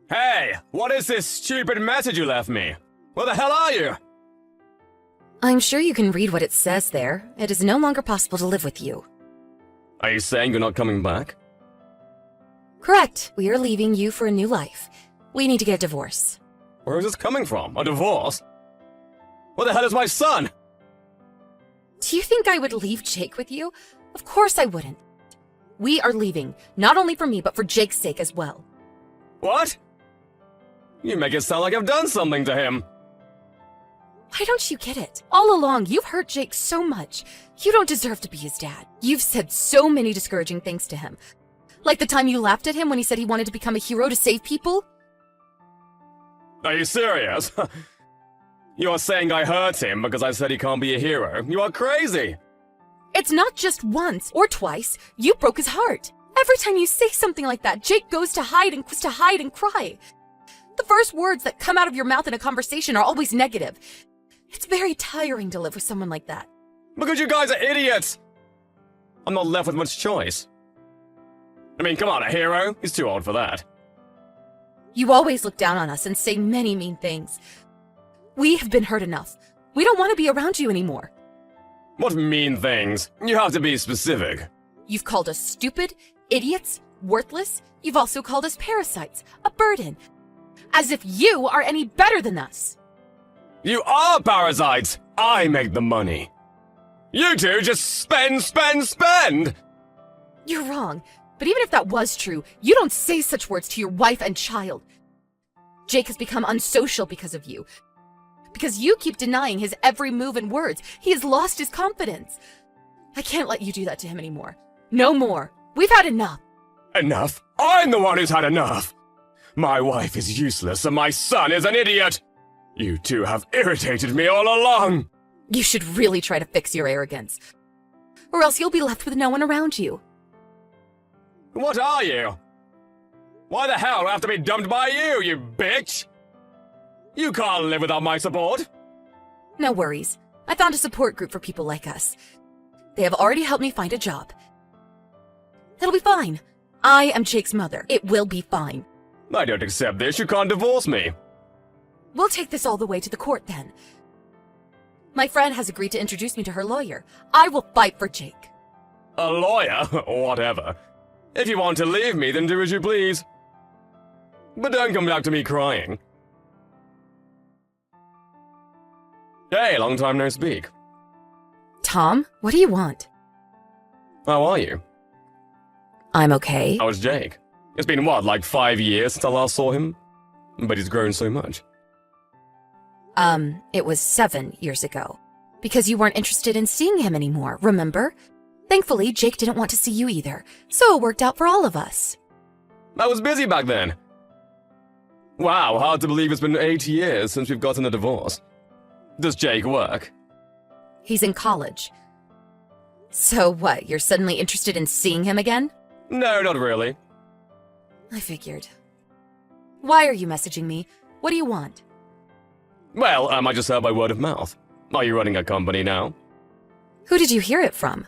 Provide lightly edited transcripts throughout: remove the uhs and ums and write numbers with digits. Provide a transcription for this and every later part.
Hey, what is this stupid message you left me? Where the hell are you? I'm sure you can read what it says there. It is no longer possible to live with you. Are you saying you're not coming back? Correct. We are leaving you for a new life. We need to get a divorce. Where is this coming from? A divorce? Where the hell is my son? Do you think I would leave Jake with you? Of course I wouldn't. We are leaving, not only for me, but for Jake's sake as well. What? You make it sound like I've done something to him. Why don't you get it? All along, you've hurt Jake so much. You don't deserve to be his dad. You've said so many discouraging things to him. Like the time you laughed at him when he said he wanted to become a hero to save people? Are you serious? You are saying I hurt him because I said he can't be a hero. You are crazy. It's not just once or twice. You broke his heart. Every time you say something like that, Jake goes to hide and cry. The first words that come out of your mouth in a conversation are always negative. It's very tiring to live with someone like that. Because you guys are idiots! I'm not left with much choice. I mean, come on, a hero? He's too old for that. You always look down on us and say many mean things. We have been hurt enough. We don't want to be around you anymore. What mean things? You have to be specific. You've called us stupid, idiots, worthless. You've also called us parasites, a burden. As if you are any better than us. You are parasites! I make the money. You two just spend! You're wrong. But even if that was true, you don't say such words to your wife and child. Jake has become unsocial because of you. Because you keep denying his every move and words. He has lost his confidence. I can't let you do that to him anymore. No more. We've had enough. Enough? I'm the one who's had enough! My wife is useless and my son is an idiot! You two have irritated me all along! You should really try to fix your arrogance. Or else you'll be left with no one around you. What are you? Why the hell do I have to be dumped by you, you bitch? You can't live without my support. No worries. I found a support group for people like us. They have already helped me find a job. It'll be fine. I am Jake's mother. It will be fine. I don't accept this. You can't divorce me. We'll take this all the way to the court then. My friend has agreed to introduce me to her lawyer. I will fight for Jake. A lawyer? Whatever. If you want to leave me, then do as you please. But don't come back to me crying. Hey, long time no speak. Tom, what do you want? How are you? I'm okay. How is Jake? It's been, what, like 5 years since I last saw him? But he's grown so much. It was 7 years ago. Because you weren't interested in seeing him anymore, remember? Thankfully, Jake didn't want to see you either, so it worked out for all of us. I was busy back then. Wow, hard to believe it's been 8 years since we've gotten a divorce. Does Jake work? He's in college. So what, you're suddenly interested in seeing him again? No, not really. I figured. Why are you messaging me? What do you want? Well, I just heard by word of mouth. Are you running a company now? Who did you hear it from?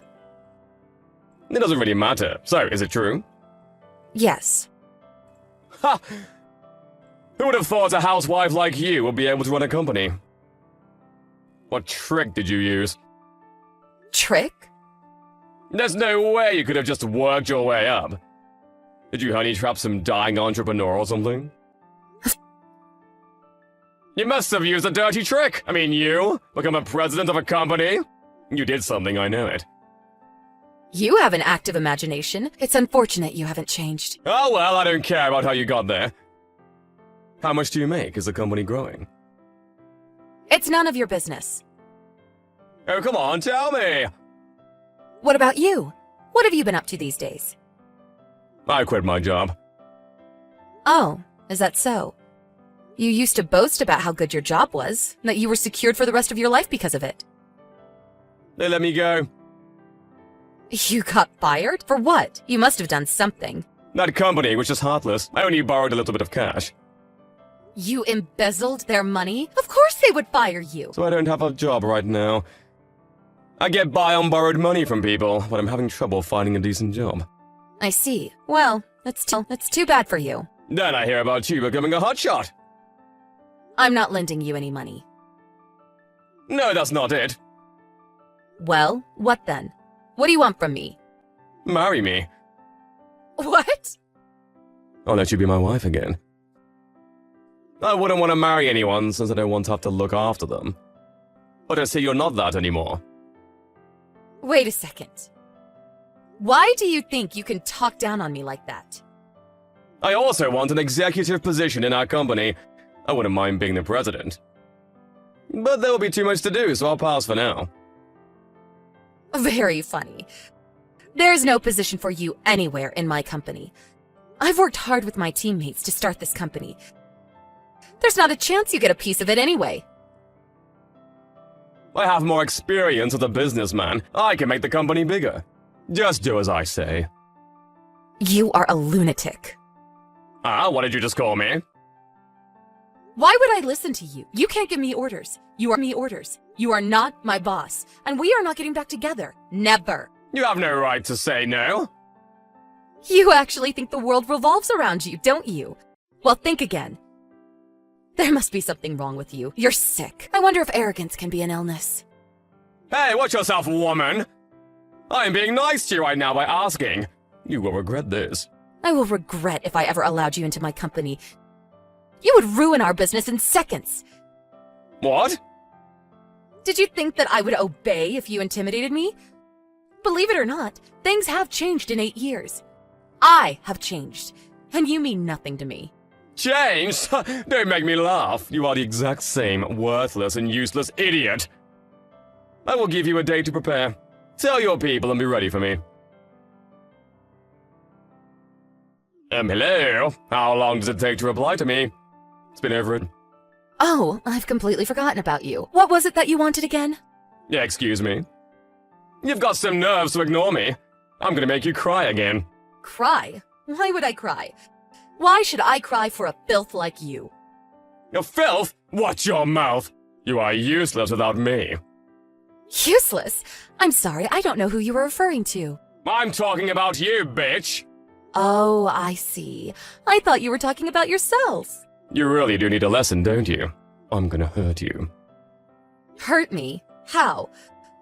It doesn't really matter. So, is it true? Yes. Ha! Who would have thought a housewife like you would be able to run a company? What trick did you use? Trick? There's no way you could have just worked your way up. Did you honey trap some dying entrepreneur or something? You must have used a dirty trick! I mean, you? Become a president of a company? You did something, I know it. You have an active imagination. It's unfortunate you haven't changed. Oh well, I don't care about how you got there. How much do you make? Is the company growing? It's none of your business. Oh, come on, tell me! What about you? What have you been up to these days? I quit my job. Oh, is that so? You used to boast about how good your job was, that you were secured for the rest of your life because of it. They let me go. You got fired? For what? You must have done something. That company was just heartless. I only borrowed a little bit of cash. You embezzled their money? Of course they would fire you. So I don't have a job right now. I get by on borrowed money from people, but I'm having trouble finding a decent job. I see. Well, that's too bad for you. Then I hear about you becoming a hotshot. I'm not lending you any money. No, that's not it. Well, what then? What do you want from me? Marry me. What? I'll let you be my wife again. I wouldn't want to marry anyone since I don't want to have to look after them. But I see you're not that anymore. Wait a second. Why do you think you can talk down on me like that? I also want an executive position in our company. I wouldn't mind being the president. But there will be too much to do, so I'll pass for now. Very funny. There's no position for you anywhere in my company. I've worked hard with my teammates to start this company. There's not a chance you get a piece of it anyway. I have more experience as a businessman. I can make the company bigger. Just do as I say. You are a lunatic. What did you just call me? Why would I listen to you? You can't give me orders. You are me orders. You are not my boss. And we are not getting back together. Never. You have no right to say no. You actually think the world revolves around you, don't you? Well, think again. There must be something wrong with you. You're sick. I wonder if arrogance can be an illness. Hey, watch yourself, woman! I'm being nice to you right now by asking. You will regret this. I will regret if I ever allowed you into my company. You would ruin our business in seconds. What? Did you think that I would obey if you intimidated me? Believe it or not, things have changed in 8 years. I have changed, and you mean nothing to me. Changed? Don't make me laugh. You are the exact same worthless and useless idiot. I will give you a day to prepare. Tell your people and be ready for me. Hello? How long does it take to reply to me? It's been over it. Oh, I've completely forgotten about you. What was it that you wanted again? Yeah, excuse me. You've got some nerves to ignore me. I'm gonna make you cry again. Cry? Why would I cry? Why should I cry for a filth like you? You filth? Watch your mouth. You are useless without me. Useless? I'm sorry, I don't know who you were referring to. I'm talking about you, bitch. Oh, I see. I thought you were talking about yourself. You really do need a lesson, don't you? I'm gonna hurt you. Hurt me? How?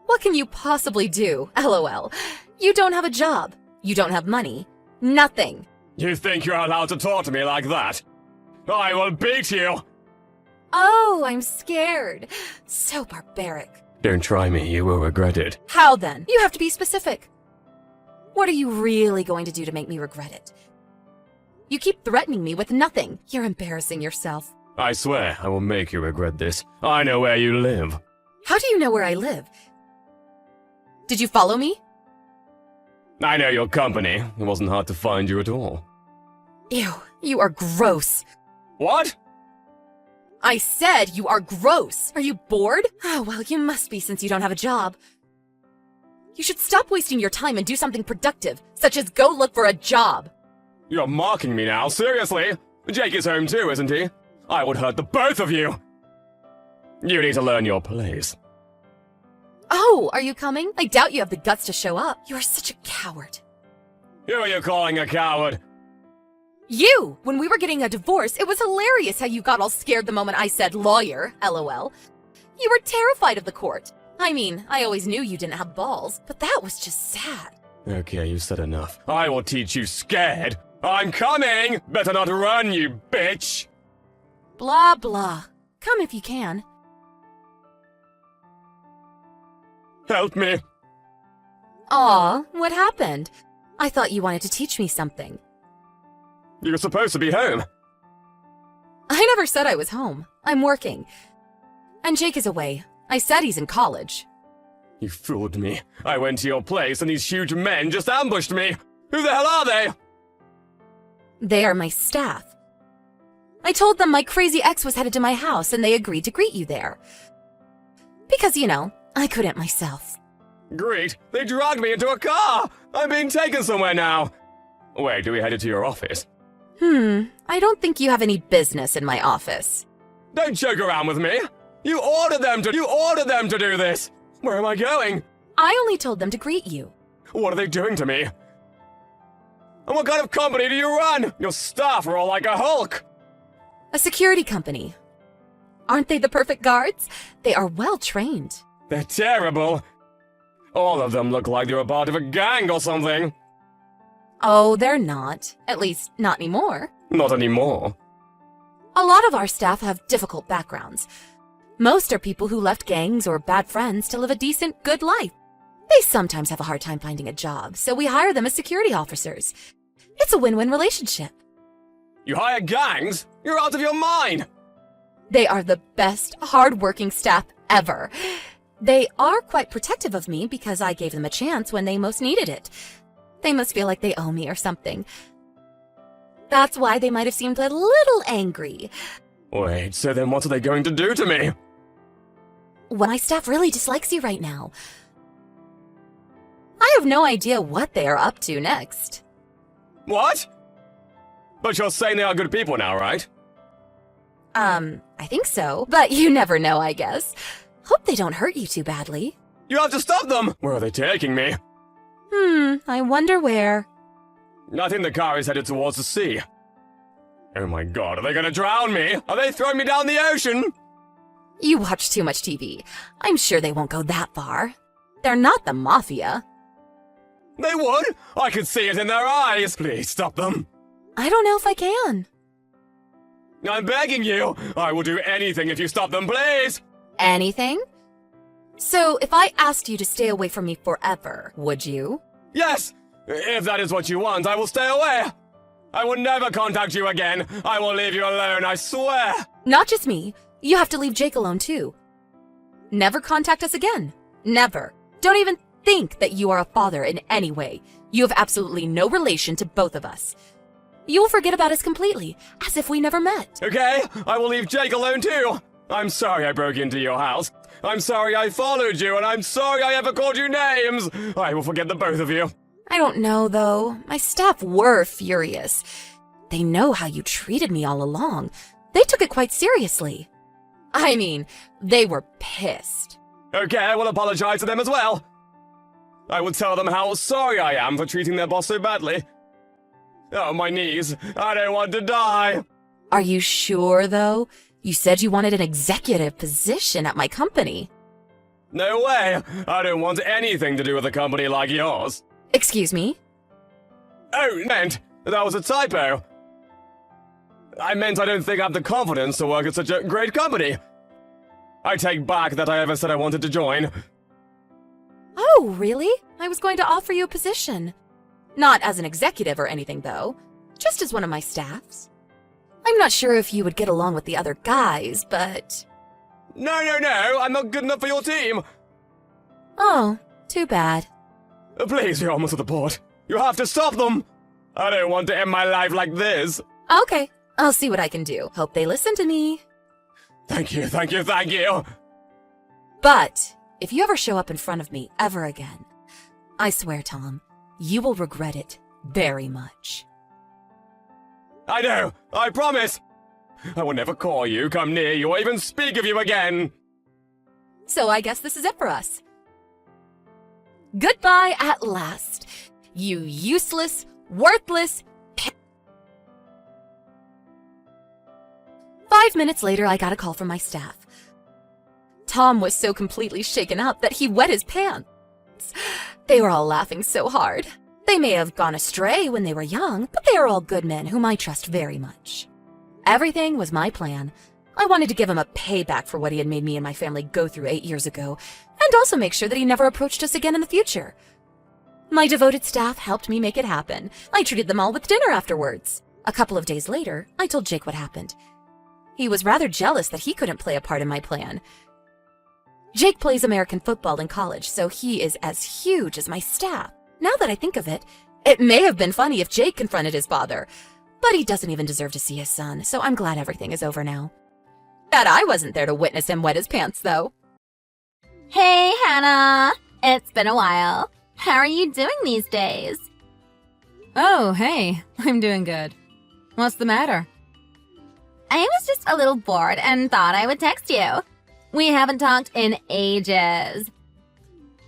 What can you possibly do? LOL. You don't have a job. You don't have money. Nothing. You think you're allowed to talk to me like that? I will beat you! Oh, I'm scared. So barbaric. Don't try me, you will regret it. How then? You have to be specific. What are you really going to do to make me regret it? You keep threatening me with nothing. You're embarrassing yourself. I swear I will make you regret this. I know where you live. How do you know where I live? Did you follow me? I know your company. It wasn't hard to find you at all. Ew, you are gross. What? I said you are gross. Are you bored? Oh, well, you must be since you don't have a job. You should stop wasting your time and do something productive, such as go look for a job. You're mocking me now, seriously? Jake is home too, isn't he? I would hurt the both of you. You need to learn your place. Oh, are you coming? I doubt you have the guts to show up. You are such a coward. Who are you calling a coward? You! When we were getting a divorce, it was hilarious how you got all scared the moment I said lawyer, LOL. You were terrified of the court. I mean, I always knew you didn't have balls, but that was just sad. Okay, you said enough. I will teach you scared. I'm coming! Better not run, you bitch! Blah, blah. Come if you can. Help me! Aw, what happened? I thought you wanted to teach me something. You're supposed to be home. I never said I was home. I'm working. And Jake is away. I said he's in college. You fooled me. I went to your place and these huge men just ambushed me. Who the hell are they? They are my staff. I told them my crazy ex was headed to my house and they agreed to greet you there. Because, you know, I couldn't myself. Great. They dragged me into a car. I'm being taken somewhere now. Wait, do we headed to your office? I don't think you have any business in my office. Don't joke around with me. You ordered them to do this. Where am I going? I only told them to greet you. What are they doing to me? And what kind of company do you run? Your staff are all like a Hulk. A security company. Aren't they the perfect guards? They are well trained. They're terrible. All of them look like they're a part of a gang or something. Oh, they're not. At least, not anymore. Not anymore. A lot of our staff have difficult backgrounds. Most are people who left gangs or bad friends to live a decent, good life. They sometimes have a hard time finding a job, so we hire them as security officers. It's a win-win relationship. You hire gangs? You're out of your mind! They are the best, hard-working staff ever. They are quite protective of me because I gave them a chance when they most needed it. They must feel like they owe me or something. That's why they might have seemed a little angry. Wait, so then what are they going to do to me? My staff really dislikes you right now. I have no idea what they are up to next. What? But you're saying they are good people now, right? I think so, but you never know, I guess. Hope they don't hurt you too badly. You have to stop them! Where are they taking me? I wonder where. I think the car is headed towards the sea. Oh my god, are they gonna drown me? Are they throwing me down the ocean? You watch too much TV. I'm sure they won't go that far. They're not the mafia. They would! I could see it in their eyes! Please stop them! I don't know if I can. I'm begging you! I will do anything if you stop them, please! Anything? So, if I asked you to stay away from me forever, would you? Yes! If that is what you want, I will stay away! I will never contact you again! I will leave you alone, I swear! Not just me. You have to leave Jake alone, too. Never contact us again. Never. Don't even think that you are a father in any way. You have absolutely no relation to both of us. You will forget about us completely, as if we never met. Okay, I will leave Jake alone too! I'm sorry I broke into your house. I'm sorry I followed you, and I'm sorry I ever called you names! I will forget the both of you. I don't know, though. My staff were furious. They know how you treated me all along. They took it quite seriously. I mean, they were pissed. Okay, I will apologize to them as well. I will tell them how sorry I am for treating their boss so badly. Oh, my knees. I don't want to die. Are you sure, though? You said you wanted an executive position at my company. No way. I don't want anything to do with a company like yours. Excuse me? Oh, meant. That was a typo. I meant I don't think I have the confidence to work at such a great company. I take back that I ever said I wanted to join. Oh, really? I was going to offer you a position. Not as an executive or anything, though. Just as one of my staffs. I'm not sure if you would get along with the other guys, but... No, I'm not good enough for your team. Oh, too bad. Please, you're almost at the port. You have to stop them. I don't want to end my life like this. Okay, I'll see what I can do. Hope they listen to me. Thank you. But, if you ever show up in front of me ever again, I swear, Tom, you will regret it very much. I know, I promise. I will never call you, come near you, or even speak of you again. So I guess this is it for us. Goodbye at last, you useless, worthless... 5 minutes later, I got a call from my staff. Tom was so completely shaken up that he wet his pants. They were all laughing so hard. They may have gone astray when they were young, but they are all good men whom I trust very much. Everything was my plan. I wanted to give him a payback for what he had made me and my family go through 8 years ago, and also make sure that he never approached us again in the future. My devoted staff helped me make it happen. I treated them all with dinner afterwards. A couple of days later, I told Jake what happened. He was rather jealous that he couldn't play a part in my plan. Jake plays American football in college, so he is as huge as my staff. Now that I think of it, it may have been funny if Jake confronted his father, but he doesn't even deserve to see his son, so I'm glad everything is over now. That I wasn't there to witness him wet his pants, though. Hey, Hannah! It's been a while. How are you doing these days? Oh, hey. I'm doing good. What's the matter? I was just a little bored and thought I would text you. We haven't talked in ages.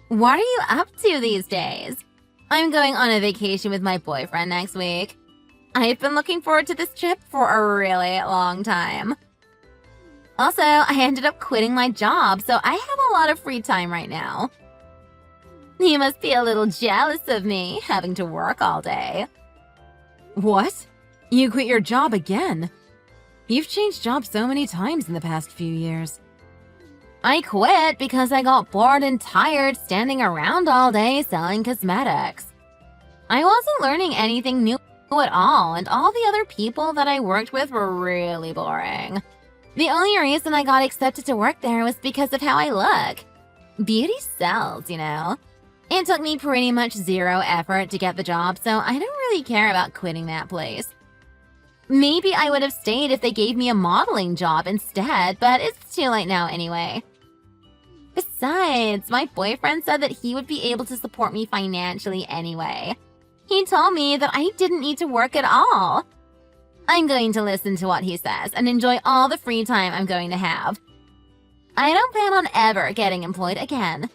What are you up to these days? I'm going on a vacation with my boyfriend next week. I've been looking forward to this trip for a really long time. Also, I ended up quitting my job, so I have a lot of free time right now. You must be a little jealous of me, having to work all day. What? You quit your job again? You've changed jobs so many times in the past few years. I quit because I got bored and tired standing around all day selling cosmetics. I wasn't learning anything new at all, and all the other people that I worked with were really boring. The only reason I got accepted to work there was because of how I look. Beauty sells, you know. It took me pretty much zero effort to get the job, so I don't really care about quitting that place. Maybe I would have stayed if they gave me a modeling job instead, but it's too late now anyway. Besides, my boyfriend said that he would be able to support me financially anyway. He told me that I didn't need to work at all. I'm going to listen to what he says and enjoy all the free time I'm going to have. I don't plan on ever getting employed again.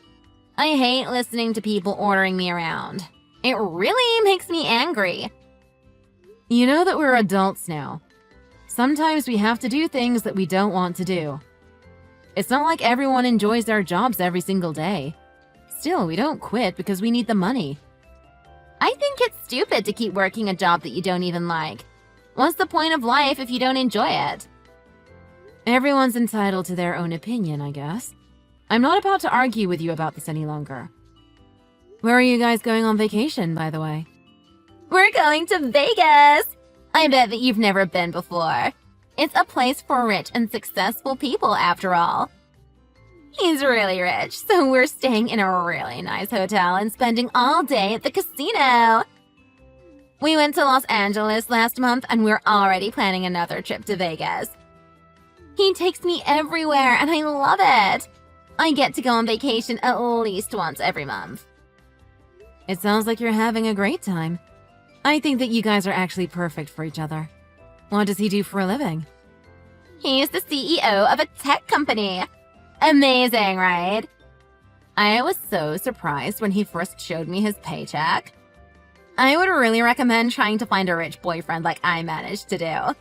I hate listening to people ordering me around. It really makes me angry. You know that we're adults now. Sometimes we have to do things that we don't want to do. It's not like everyone enjoys their jobs every single day. Still, we don't quit because we need the money. I think it's stupid to keep working a job that you don't even like. What's the point of life if you don't enjoy it? Everyone's entitled to their own opinion, I guess. I'm not about to argue with you about this any longer. Where are you guys going on vacation, by the way? We're going to Vegas! I bet that you've never been before. It's a place for rich and successful people, after all. He's really rich, so we're staying in a really nice hotel and spending all day at the casino. We went to Los Angeles last month, and we're already planning another trip to Vegas. He takes me everywhere, and I love it. I get to go on vacation at least once every month. It sounds like you're having a great time. I think that you guys are actually perfect for each other. What does he do for a living? He's the CEO of a tech company. Amazing, right? I was so surprised when he first showed me his paycheck. I would really recommend trying to find a rich boyfriend like I managed to do.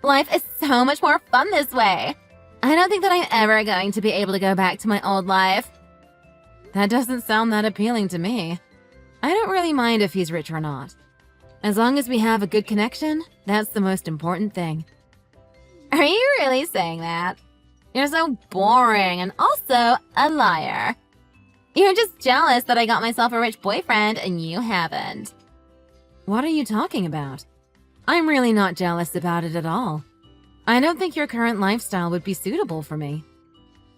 Life is so much more fun this way. I don't think that I'm ever going to be able to go back to my old life. That doesn't sound that appealing to me. I don't really mind if he's rich or not. As long as we have a good connection, that's the most important thing. Are you really saying that? You're so boring and also a liar. You're just jealous that I got myself a rich boyfriend and you haven't. What are you talking about? I'm really not jealous about it at all. I don't think your current lifestyle would be suitable for me.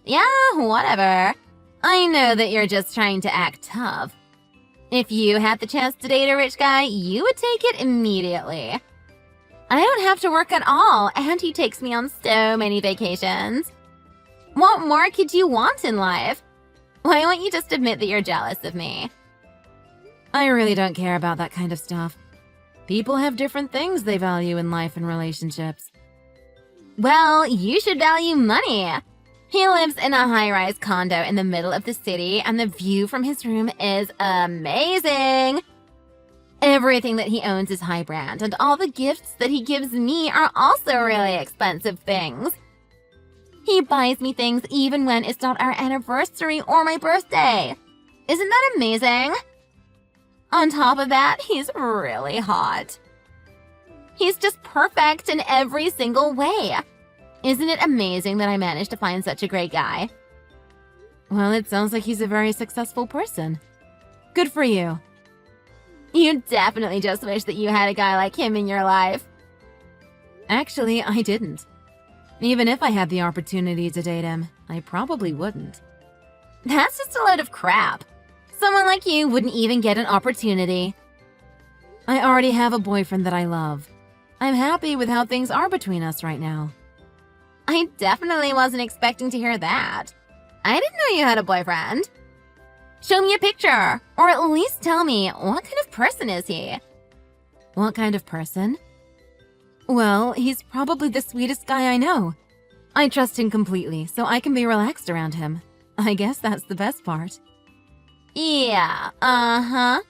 Yeah, whatever. I know that you're just trying to act tough. If you had the chance to date a rich guy, you would take it immediately. I don't have to work at all, and he takes me on so many vacations. What more could you want in life? Why won't you just admit that you're jealous of me? I really don't care about that kind of stuff. People have different things they value in life and relationships. Well, you should value money. He lives in a high-rise condo in the middle of the city, and the view from his room is amazing. Everything that he owns is high brand, and all the gifts that he gives me are also really expensive things. He buys me things even when it's not our anniversary or my birthday. Isn't that amazing? On top of that, he's really hot. He's just perfect in every single way. Isn't it amazing that I managed to find such a great guy? Well, it sounds like he's a very successful person. Good for you. You definitely just wish that you had a guy like him in your life. Actually, I didn't. Even if I had the opportunity to date him, I probably wouldn't. That's just a load of crap. Someone like you wouldn't even get an opportunity. I already have a boyfriend that I love. I'm happy with how things are between us right now. I definitely wasn't expecting to hear that. I didn't know you had a boyfriend. Show me a picture, or at least tell me, what kind of person is he? What kind of person? Well, he's probably the sweetest guy I know. I trust him completely, so I can be relaxed around him. I guess that's the best part. Yeah, uh-huh.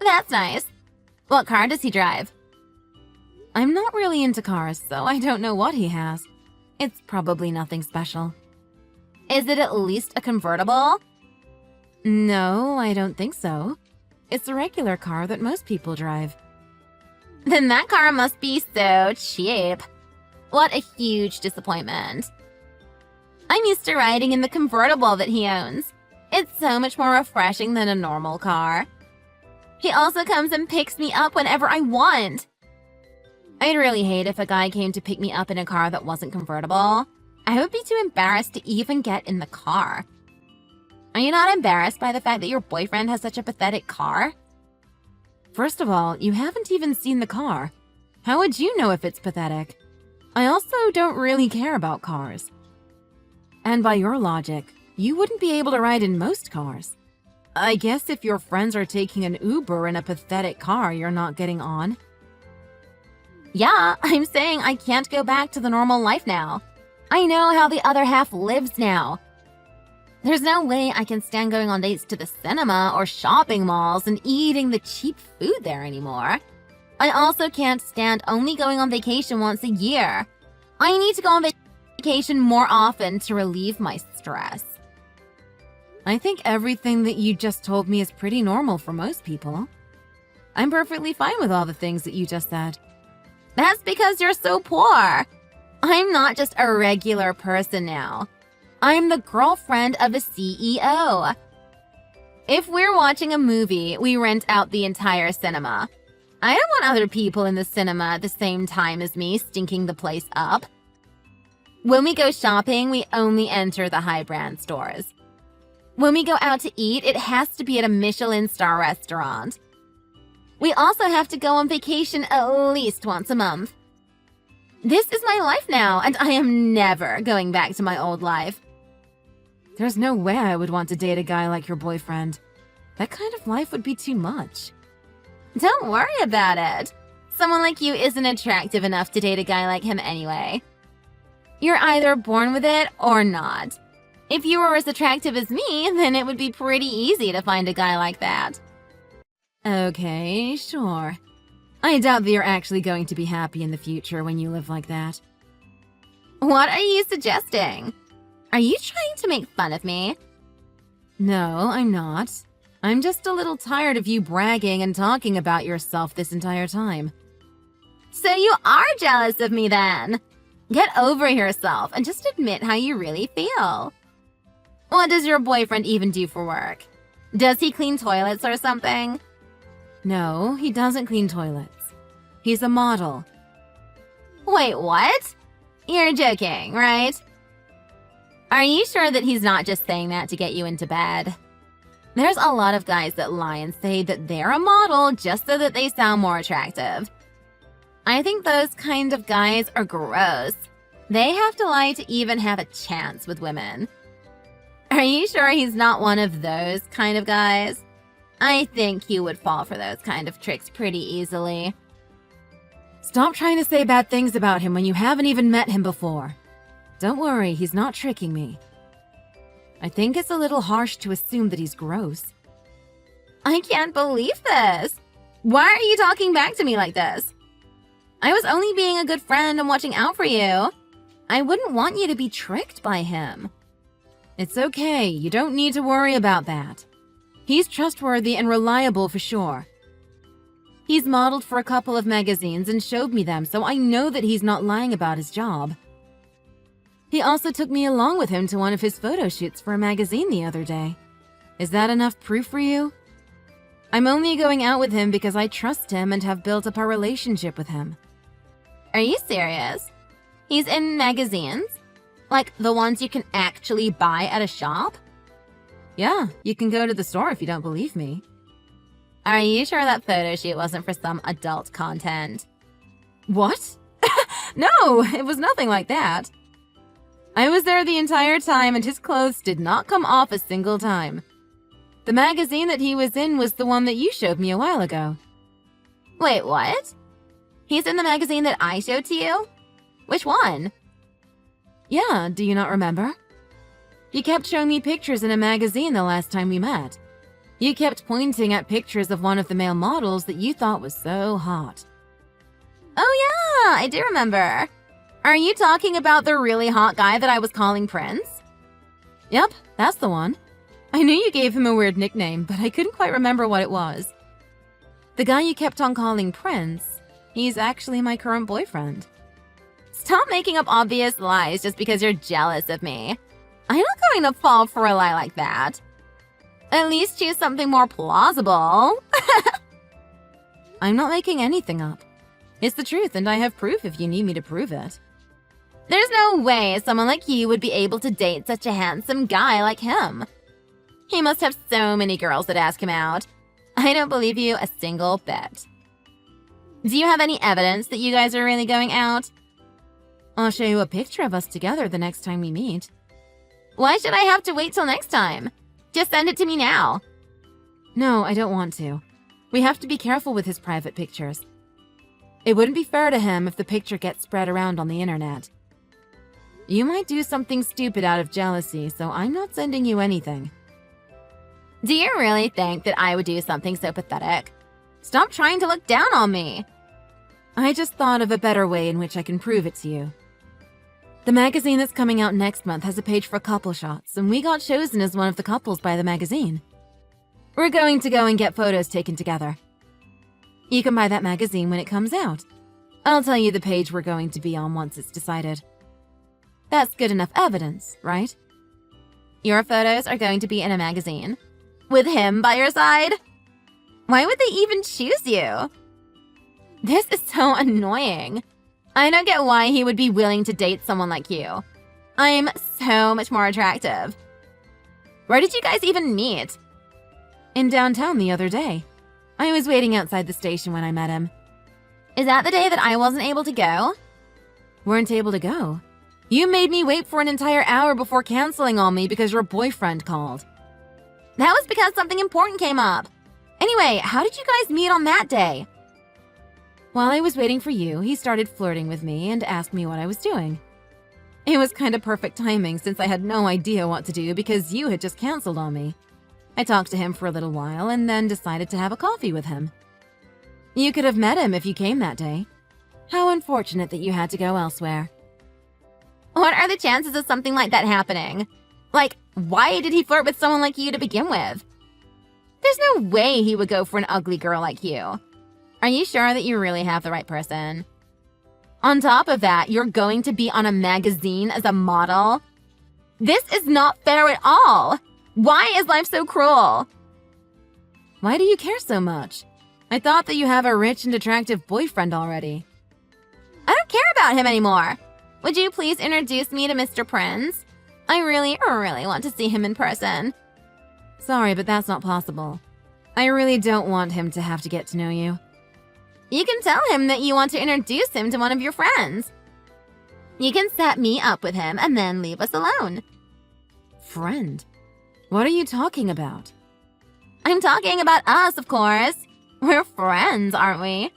That's nice. What car does he drive? I'm not really into cars, so I don't know what he has. It's probably nothing special. Is it at least a convertible? No, I don't think so. It's a regular car that most people drive. Then that car must be so cheap. What a huge disappointment. I'm used to riding in the convertible that he owns. It's so much more refreshing than a normal car. He also comes and picks me up whenever I want. I'd really hate if a guy came to pick me up in a car that wasn't convertible. I would be too embarrassed to even get in the car. Are you not embarrassed by the fact that your boyfriend has such a pathetic car? First of all, you haven't even seen the car. How would you know if it's pathetic? I also don't really care about cars. And by your logic, you wouldn't be able to ride in most cars. I guess if your friends are taking an Uber in a pathetic car, you're not getting on. Yeah, I'm saying I can't go back to the normal life now. I know how the other half lives now. There's no way I can stand going on dates to the cinema or shopping malls and eating the cheap food there anymore. I also can't stand only going on vacation once a year. I need to go on vacation more often to relieve my stress. I think everything that you just told me is pretty normal for most people. I'm perfectly fine with all the things that you just said. That's because you're so poor. I'm not just a regular person now. I'm the girlfriend of a CEO. If we're watching a movie, we rent out the entire cinema. I don't want other people in the cinema at the same time as me stinking the place up. When we go shopping, we only enter the high brand stores. When we go out to eat, it has to be at a Michelin star restaurant. We also have to go on vacation at least once a month. This is my life now, and I am never going back to my old life. There's no way I would want to date a guy like your boyfriend. That kind of life would be too much. Don't worry about it. Someone like you isn't attractive enough to date a guy like him anyway. You're either born with it or not. If you were as attractive as me, then it would be pretty easy to find a guy like that. Okay, sure. I doubt that you're actually going to be happy in the future when you live like that. What are you suggesting? Are you trying to make fun of me? No, I'm not. I'm just a little tired of you bragging and talking about yourself this entire time. So you are jealous of me then? Get over yourself and just admit how you really feel. What does your boyfriend even do for work? Does he clean toilets or something? No, he doesn't clean toilets. He's a model. Wait, what? You're joking, right? Are you sure that he's not just saying that to get you into bed? There's a lot of guys that lie and say that they're a model just so that they sound more attractive. I think those kind of guys are gross. They have to lie to even have a chance with women. Are you sure he's not one of those kind of guys? I think he would fall for those kind of tricks pretty easily. Stop trying to say bad things about him when you haven't even met him before. Don't worry, he's not tricking me. I think it's a little harsh to assume that he's gross. I can't believe this. Why are you talking back to me like this? I was only being a good friend and watching out for you. I wouldn't want you to be tricked by him. It's okay, you don't need to worry about that. He's trustworthy and reliable for sure. He's modeled for a couple of magazines and showed me them, so I know that he's not lying about his job. He also took me along with him to one of his photo shoots for a magazine the other day. Is that enough proof for you? I'm only going out with him because I trust him and have built up a relationship with him. Are you serious? He's in magazines? Like the ones you can actually buy at a shop? Yeah, you can go to the store if you don't believe me. Are you sure that photo shoot wasn't for some adult content? What? No, it was nothing like that. I was there the entire time and his clothes did not come off a single time. The magazine that he was in was the one that you showed me a while ago. Wait, what? He's in the magazine that I showed to you? Which one? Yeah, do you not remember? He kept showing me pictures in a magazine the last time we met. You kept pointing at pictures of one of the male models that you thought was so hot. Oh yeah, I do remember. Are you talking about the really hot guy that I was calling Prince? Yep, that's the one. I knew you gave him a weird nickname, but I couldn't quite remember what it was. The guy you kept on calling Prince, he's actually my current boyfriend. Stop making up obvious lies just because you're jealous of me. I'm not going to fall for a lie like that. At least choose something more plausible. I'm not making anything up. It's the truth, and I have proof if you need me to prove it. There's no way someone like you would be able to date such a handsome guy like him. He must have so many girls that ask him out. I don't believe you a single bit. Do you have any evidence that you guys are really going out? I'll show you a picture of us together the next time we meet. Why should I have to wait till next time? Just send it to me now. No, I don't want to. We have to be careful with his private pictures. It wouldn't be fair to him if the picture gets spread around on the internet. You might do something stupid out of jealousy, so I'm not sending you anything. Do you really think that I would do something so pathetic? Stop trying to look down on me. I just thought of a better way in which I can prove it to you. The magazine that's coming out next month has a page for couple shots, and we got chosen as one of the couples by the magazine. We're going to go and get photos taken together. You can buy that magazine when it comes out. I'll tell you the page we're going to be on once it's decided. That's good enough evidence, right? Your photos are going to be in a magazine? With him by your side? Why would they even choose you? This is so annoying. I don't get why he would be willing to date someone like you. I'm so much more attractive. Where did you guys even meet? In downtown the other day. I was waiting outside the station when I met him. Is that the day that I wasn't able to go? Weren't able to go? You made me wait for an entire hour before canceling on me because your boyfriend called. That was because something important came up. Anyway, how did you guys meet on that day? While I was waiting for you, he started flirting with me and asked me what I was doing. It was kind of perfect timing since I had no idea what to do because you had just canceled on me. I talked to him for a little while and then decided to have a coffee with him. You could have met him if you came that day. How unfortunate that you had to go elsewhere. What are the chances of something like that happening? Like, why did he flirt with someone like you to begin with? There's no way he would go for an ugly girl like you. Are you sure that you really have the right person? On top of that, you're going to be on a magazine as a model? This is not fair at all. Why is life so cruel? Why do you care so much? I thought that you have a rich and attractive boyfriend already. I don't care about him anymore. Would you please introduce me to Mr. Prince? I really want to see him in person. Sorry, but that's not possible. I really don't want him to have to get to know you. You can tell him that you want to introduce him to one of your friends. You can set me up with him and then leave us alone. Friend? What are you talking about? I'm talking about us, of course. We're friends, aren't we?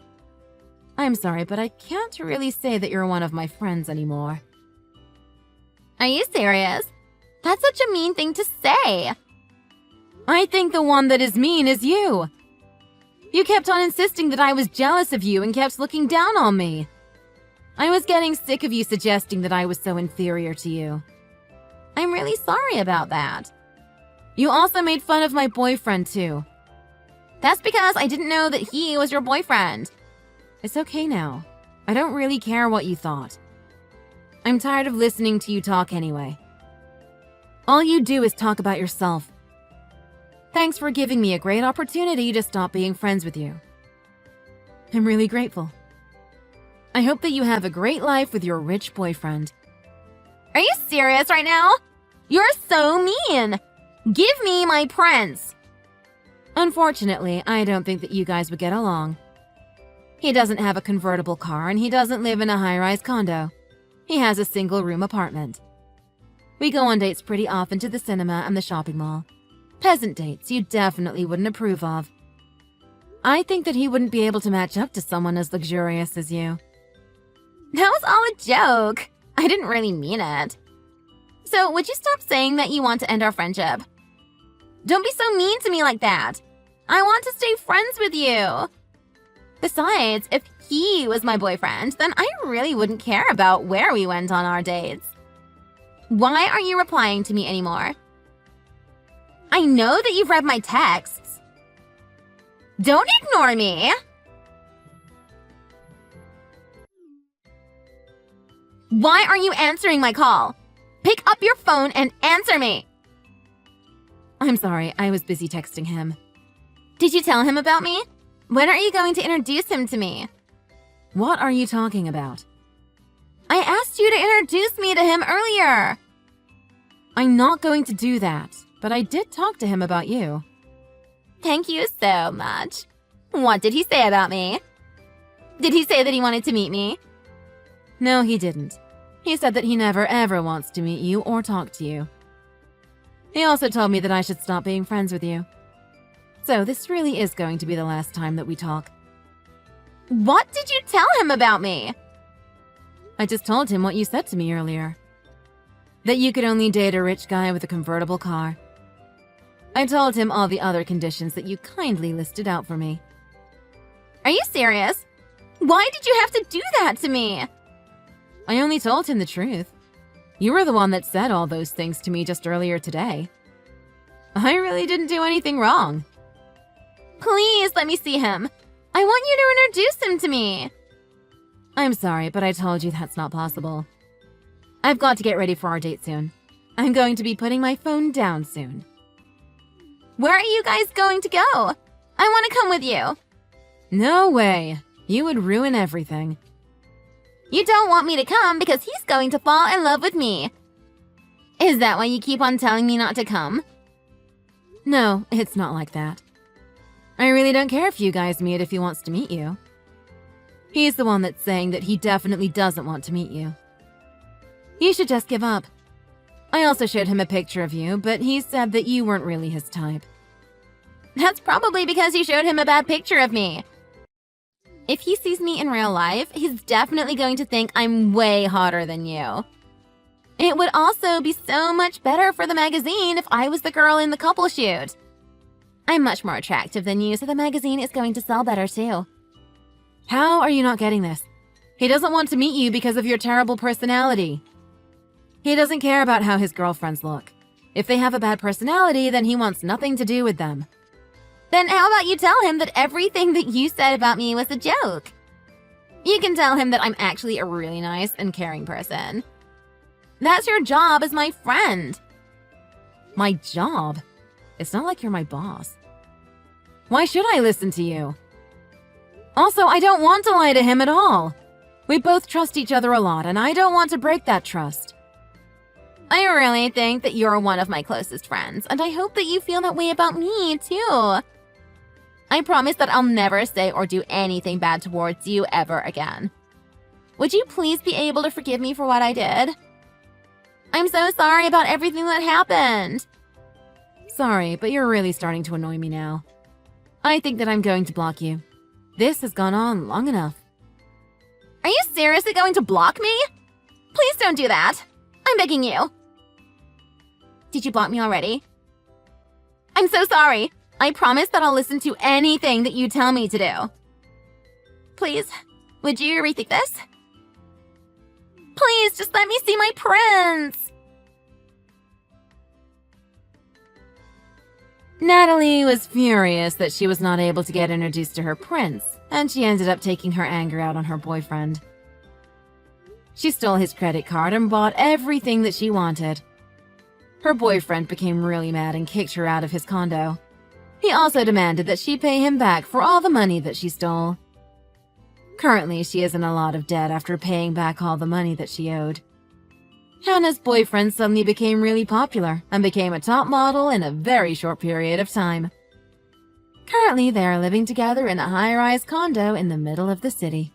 I'm sorry, but I can't really say that you're one of my friends anymore. Are you serious? That's such a mean thing to say. I think the one that is mean is you. You kept on insisting that I was jealous of you and kept looking down on me. I was getting sick of you suggesting that I was so inferior to you. I'm really sorry about that. You also made fun of my boyfriend, too. That's because I didn't know that he was your boyfriend. It's okay now. I don't really care what you thought. I'm tired of listening to you talk anyway. All you do is talk about yourself. Thanks for giving me a great opportunity to stop being friends with you. I'm really grateful. I hope that you have a great life with your rich boyfriend. Are you serious right now? You're so mean. Give me my prince. Unfortunately, I don't think that you guys would get along. He doesn't have a convertible car and he doesn't live in a high-rise condo. He has a single-room apartment. We go on dates pretty often to the cinema and the shopping mall. Peasant dates you definitely wouldn't approve of. I think that he wouldn't be able to match up to someone as luxurious as you. That was all a joke. I didn't really mean it. So would you stop saying that you want to end our friendship? Don't be so mean to me like that. I want to stay friends with you. Besides, if he was my boyfriend, then I really wouldn't care about where we went on our dates. Why aren't you replying to me anymore? I know that you've read my texts. Don't ignore me. Why aren't you answering my call? Pick up your phone and answer me. I'm sorry, I was busy texting him. Did you tell him about me? When are you going to introduce him to me? What are you talking about? I asked you to introduce me to him earlier. I'm not going to do that, but I did talk to him about you. Thank you so much. What did he say about me? Did he say that he wanted to meet me? No, he didn't. He said that he never ever wants to meet you or talk to you. He also told me that I should stop being friends with you. So this really is going to be the last time that we talk. What did you tell him about me? I just told him what you said to me earlier. That you could only date a rich guy with a convertible car. I told him all the other conditions that you kindly listed out for me. Are you serious? Why did you have to do that to me? I only told him the truth. You were the one that said all those things to me just earlier today. I really didn't do anything wrong. Please let me see him. I want you to introduce him to me. I'm sorry, but I told you that's not possible. I've got to get ready for our date soon. I'm going to be putting my phone down soon. Where are you guys going to go? I want to come with you. No way. You would ruin everything. You don't want me to come because he's going to fall in love with me. Is that why you keep on telling me not to come? No, it's not like that. I really don't care if you guys meet if he wants to meet you. He's the one that's saying that he definitely doesn't want to meet you. You should just give up. I also showed him a picture of you, but he said that you weren't really his type. That's probably because you showed him a bad picture of me. If he sees me in real life, he's definitely going to think I'm way hotter than you. It would also be so much better for the magazine if I was the girl in the couple shoot. I'm much more attractive than you, so the magazine is going to sell better too. How are you not getting this? He doesn't want to meet you because of your terrible personality. He doesn't care about how his girlfriends look. If they have a bad personality, then he wants nothing to do with them. Then how about you tell him that everything that you said about me was a joke? You can tell him that I'm actually a really nice and caring person. That's your job as my friend. My job? It's not like you're my boss. Why should I listen to you? Also, I don't want to lie to him at all. We both trust each other a lot, and I don't want to break that trust. I really think that you're one of my closest friends, and I hope that you feel that way about me, too. I promise that I'll never say or do anything bad towards you ever again. Would you please be able to forgive me for what I did? I'm so sorry about everything that happened. Sorry, but you're really starting to annoy me now. I think that I'm going to block you. This has gone on long enough. Are you seriously going to block me? Please don't do that. I'm begging you. Did you block me already? I'm so sorry. I promise that I'll listen to anything that you tell me to do. Please, would you rethink this? Please, just let me see my prince. Natalie was furious that she was not able to get introduced to her prince, and she ended up taking her anger out on her boyfriend. She stole his credit card and bought everything that she wanted. Her boyfriend became really mad and kicked her out of his condo. He also demanded that she pay him back for all the money that she stole. Currently, she is in a lot of debt after paying back all the money that she owed. Hannah's boyfriend suddenly became really popular and became a top model in a very short period of time. Currently, they are living together in a high-rise condo in the middle of the city.